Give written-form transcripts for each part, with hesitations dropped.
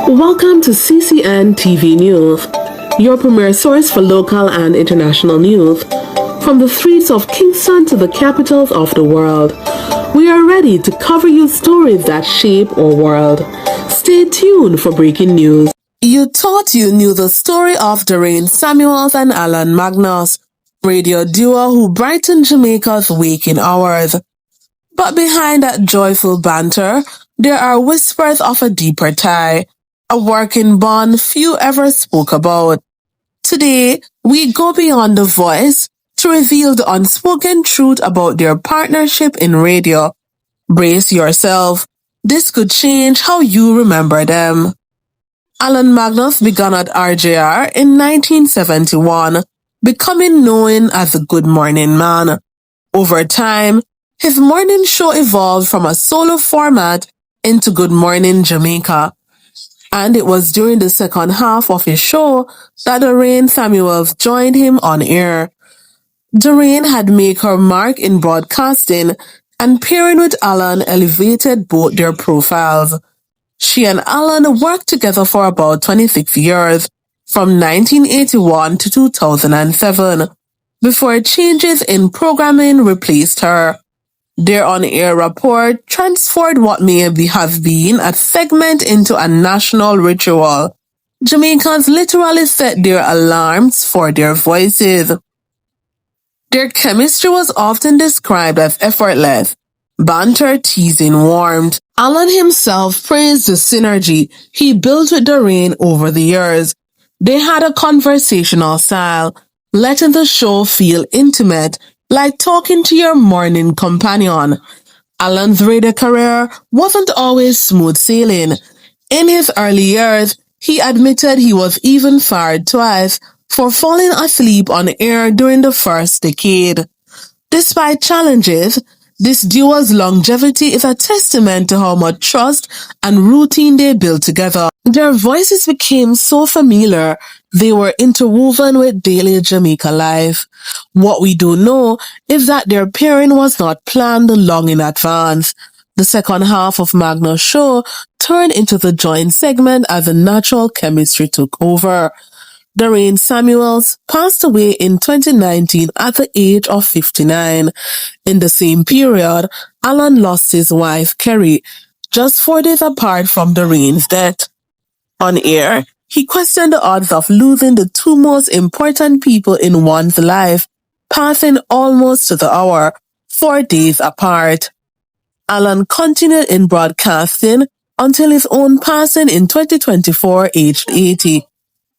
Welcome to CCN TV News, your premier source for local and international news. From the streets of Kingston to the capitals of the world, we are ready to cover you stories that shape our world. Stay tuned for breaking news. You thought you knew the story of Dorraine and Allan Magnus, radio duo who brightened Jamaica's waking hours. But behind that joyful banter, there are whispers of a deeper tie, a working bond few ever spoke about. Today, we go beyond the voice to reveal the unspoken truth about their partnership in radio. Brace yourself. This could change how you remember them. Allan Magnus began at RJR in 1971, becoming known as the Good Morning Man. Over time, his morning show evolved from a solo format into Good Morning Jamaica. And it was during the second half of his show that Dorraine joined him on air. Dorraine had made her mark in broadcasting, and pairing with Allan elevated both their profiles. She and Allan worked together for about 26 years, from 1981 to 2007, before changes in programming replaced her. Their on-air rapport transformed what may have been a segment into a national ritual. Jamaicans literally set their alarms for their voices. Their chemistry was often described as effortless, banter teasing warmed. Allan himself praised the synergy he built with Dorraine over the years. They had a conversational style, letting the show feel intimate, like talking to your morning companion. Allan's radio career wasn't always smooth sailing. In his early years, he admitted he was even fired twice for falling asleep on air during the first decade. Despite challenges, this duo's longevity is a testament to how much trust and routine they built together. Their voices became so familiar, they were interwoven with daily Jamaica life. What we do know is that their pairing was not planned long in advance. The second half of Magnus' show turned into the joint segment as the natural chemistry took over. Dorraine passed away in 2019 at the age of 59. In the same period, Allan lost his wife, Kerry, just 4 days apart from Dorraine's death. On air, he questioned the odds of losing the two most important people in one's life, passing almost to the hour, 4 days apart. Allan continued in broadcasting until his own passing in 2024, aged 80.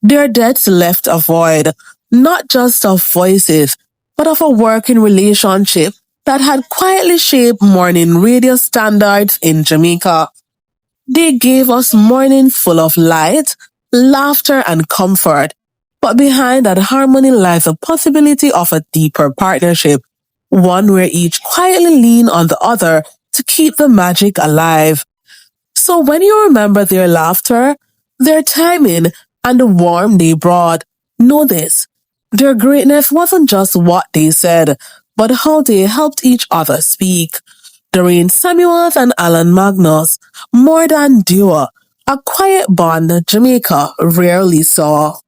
Their deaths left a void, not just of voices, but of a working relationship that had quietly shaped morning radio standards in Jamaica. They gave us mornings full of light, laughter, and comfort, but behind that harmony lies a possibility of a deeper partnership, one where each quietly leaned on the other to keep the magic alive. So when you remember their laughter, their timing, and the warmth they brought, know this: their greatness wasn't just what they said, but how they helped each other speak. Dorraine and Allan Magnus, more than duo, a quiet bond Jamaica rarely saw.